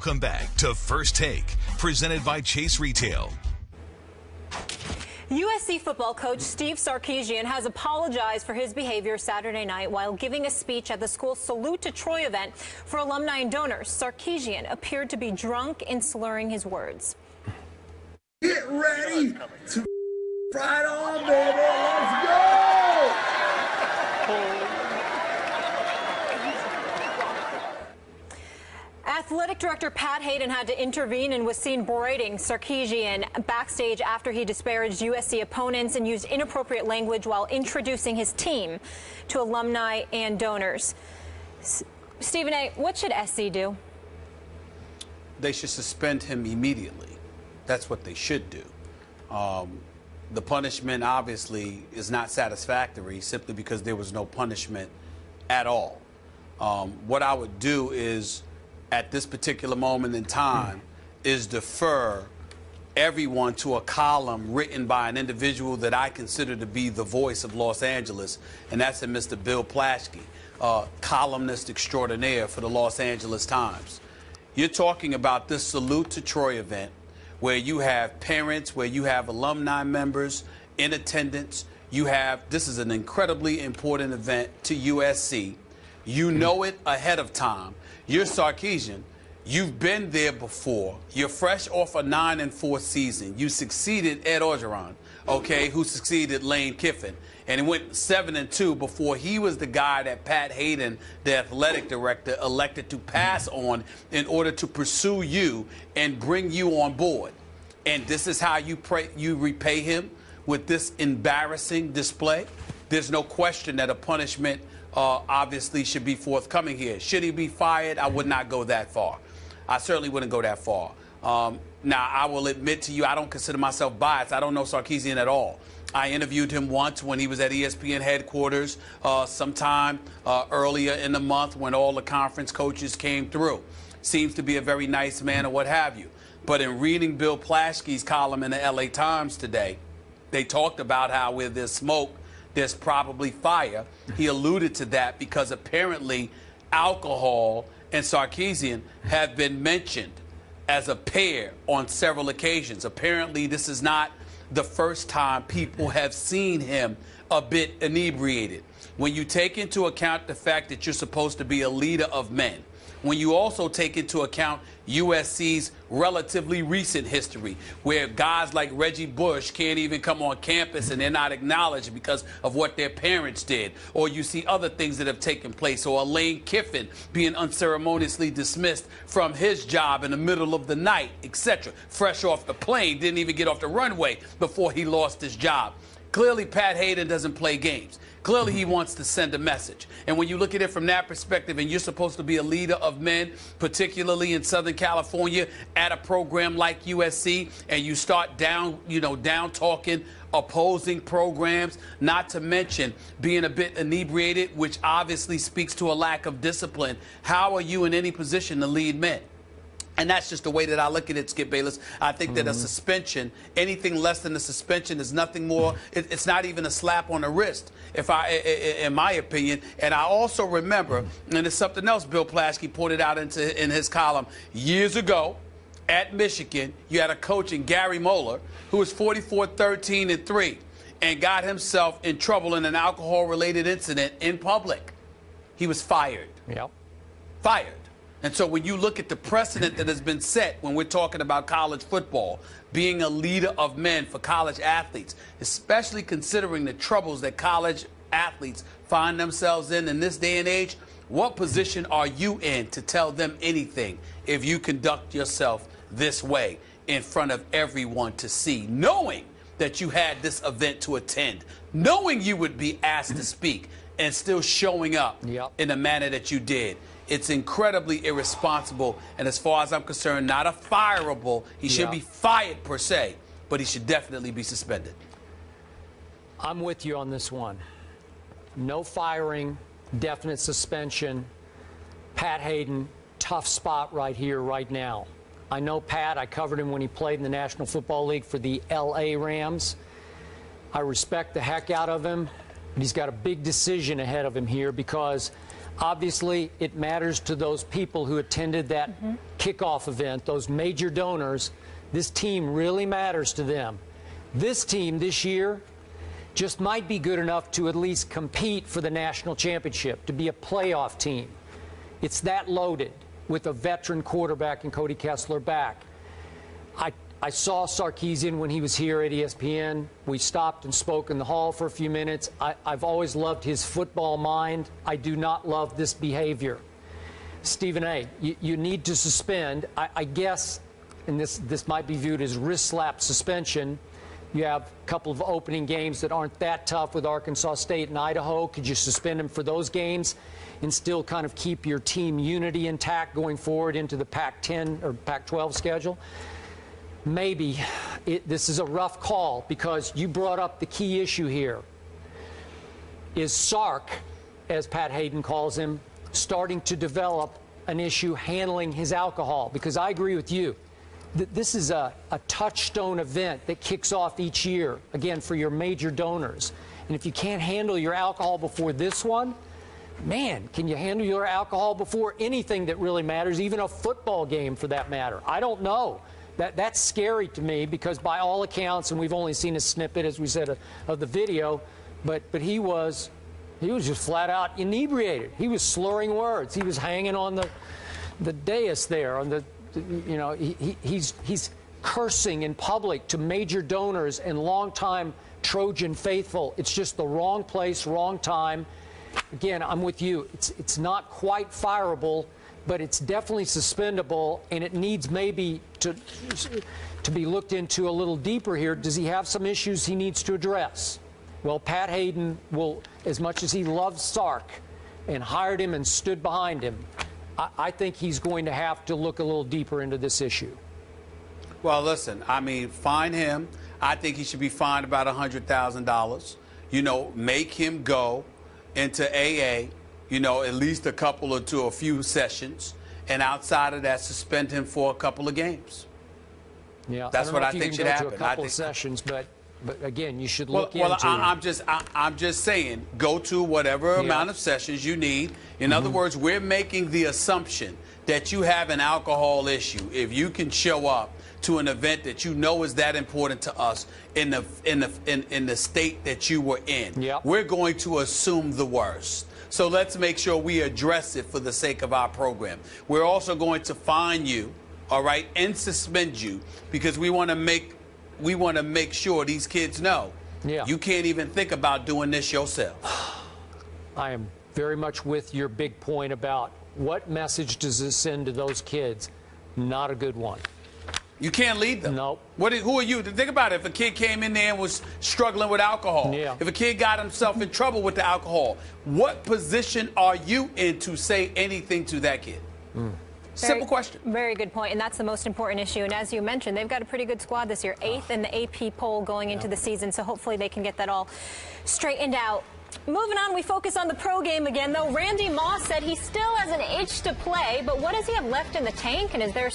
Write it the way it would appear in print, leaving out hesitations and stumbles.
Welcome back to First Take, presented by Chase Retail. USC football coach Steve Sarkisian has apologized for his behavior Saturday night while giving a speech at the school's Salute to Troy event for alumni and donors. Sarkisian appeared to be drunk and slurring his words. Get ready to ride on, baby. Let's go! Athletic director Pat Hayden had to intervene and was seen berating Sarkisian backstage after he disparaged USC opponents and used inappropriate language while introducing his team to alumni and donors. Stephen A., what should SC do? They should suspend him immediately. That's what they should do. The punishment obviously is not satisfactory simply because there was no punishment at all. What I would do is, at this particular moment in time, is defer everyone to a column written by an individual that I consider to be the voice of Los Angeles, and that's a Mr. Bill Plaschke, columnist extraordinaire for the Los Angeles Times. You're talking about this Salute to Troy event where you have parents, where you have alumni members in attendance. This is an incredibly important event to USC. You know it ahead of time. You're Sarkisian. You've been there before. You're fresh off a 9-4 season. You succeeded Ed Orgeron, okay, who succeeded Lane Kiffin. And he went 7-2 before he was the guy that Pat Hayden, the athletic director, elected to pass on in order to pursue you and bring you on board. And this is how you repay him with this embarrassing display. There's no question that a punishment obviously should be forthcoming here. Should he be fired? I would not go that far. I certainly wouldn't go that far. Now, I will admit to you, I don't consider myself biased. I don't know Sarkisian at all. I interviewed him once when he was at ESPN headquarters sometime earlier in the month when all the conference coaches came through. Seems to be a very nice man or what have you. But in reading Bill Plaschke's column in the LA Times today, they talked about how where there's smoke, there's probably fire. He alluded to that because apparently alcohol and Sarkisian have been mentioned as a pair on several occasions. Apparently this is not the first time people have seen him a bit inebriated. When you take into account the fact that you're supposed to be a leader of men, when you also take into account USC's relatively recent history, where guys like Reggie Bush can't even come on campus and they're not acknowledged because of what their parents did, or you see other things that have taken place, or Lane Kiffin being unceremoniously dismissed from his job in the middle of the night, etc., fresh off the plane, didn't even get off the runway before he lost his job. Clearly, Pat Hayden doesn't play games. Clearly, he wants to send a message. And when you look at it from that perspective, and you're supposed to be a leader of men, particularly in Southern California, at a program like USC, and you start down talking opposing programs, not to mention being a bit inebriated, which obviously speaks to a lack of discipline, how are you in any position to lead men? And that's just the way that I look at it, Skip Bayless. I think that a suspension, anything less than a suspension, is nothing more. It's not even a slap on the wrist, in my opinion. And I also remember, and it's something else Bill Plaschke pointed out in his column years ago at Michigan. You had a coach in Gary Moeller who was 44-13-3 and got himself in trouble in an alcohol-related incident in public. He was fired. Yep. Fired. And so when you look at the precedent that has been set when we're talking about college football, being a leader of men for college athletes, especially considering the troubles that college athletes find themselves in this day and age, what position are you in to tell them anything if you conduct yourself this way in front of everyone to see, knowing that you had this event to attend, knowing you would be asked to speak, and still showing up in the manner that you did? It's incredibly irresponsible, and as far as I'm concerned, not a fireable. He should be fired per se, but he should definitely be suspended. I'm with you on this one. No firing, definite suspension. Pat Hayden, tough spot right here, right now. I know Pat. I covered him when he played in the National Football League for the LA Rams. I respect the heck out of him, but he's got a big decision ahead of him here because Obviously, it matters to those people who attended that kickoff event, those major donors. This team really matters to them. This team this year just might be good enough to at least compete for the national championship, to be a playoff team. It's that loaded with a veteran quarterback and Cody Kessler back. I saw Sarkisi when he was here at ESPN. We stopped and spoke in the hall for a few minutes. I've always loved his football mind. I do not love this behavior. Stephen A., you need to suspend. I guess, and this might be viewed as wrist slap suspension. You have a couple of opening games that aren't that tough with Arkansas State and Idaho. Could you suspend him for those games and still kind of keep your team unity intact going forward into the Pac-10 or Pac-12 schedule? Maybe. This is a rough call because you brought up the key issue here. Is Sark, as Pat Hayden calls him, starting to develop an issue handling his alcohol? Because I agree with you. This is a touchstone event that kicks off each year, again, for your major donors. And if you can't handle your alcohol before this one, man, can you handle your alcohol before anything that really matters, even a football game for that matter? I don't know. That's scary to me because by all accounts, and we've only seen a snippet, as we said, of the video, but he was just flat out inebriated. He was slurring words. He was hanging on the dais there, on the, you know, he's cursing in public to major donors and longtime Trojan faithful. It's just the wrong place, wrong time. Again, I'm with you. It's not quite fireable, but it's definitely suspendable, and it needs maybe to be looked into a little deeper here. Does he have some issues he needs to address? Well, Pat Hayden will, as much as he loves Sark and hired him and stood behind him, I think he's going to have to look a little deeper into this issue. Well, listen, I mean, fine him. I think he should be fined about $100,000. You know, make him go into AA, you know, at least a couple or to a few sessions, and outside of that, suspend him for a couple of games. Yeah, that's what I think should happen. A couple of sessions, but again, you should look into. Well, I'm just saying, go to whatever amount of sessions you need. In other words, we're making the assumption that you have an alcohol issue. If you can show up to an event that you know is that important to us in the state that you were in, we're going to assume the worst. So let's make sure we address it for the sake of our program. We're also going to fine you, all right, and suspend you because we want to make sure these kids know you can't even think about doing this yourself. I am very much with your big point about what message does this send to those kids? Not a good one. You can't lead them. No. Who are you? Think about it. If a kid came in there and was struggling with alcohol, if a kid got himself in trouble with the alcohol, what position are you in to say anything to that kid? Simple question. Very good point, and that's the most important issue. And as you mentioned, they've got a pretty good squad this year, 8th in the AP poll going into the season, so hopefully they can get that all straightened out. Moving on, we focus on the pro game again, though. Randy Moss said he still has an itch to play, but what does he have left in the tank, and is there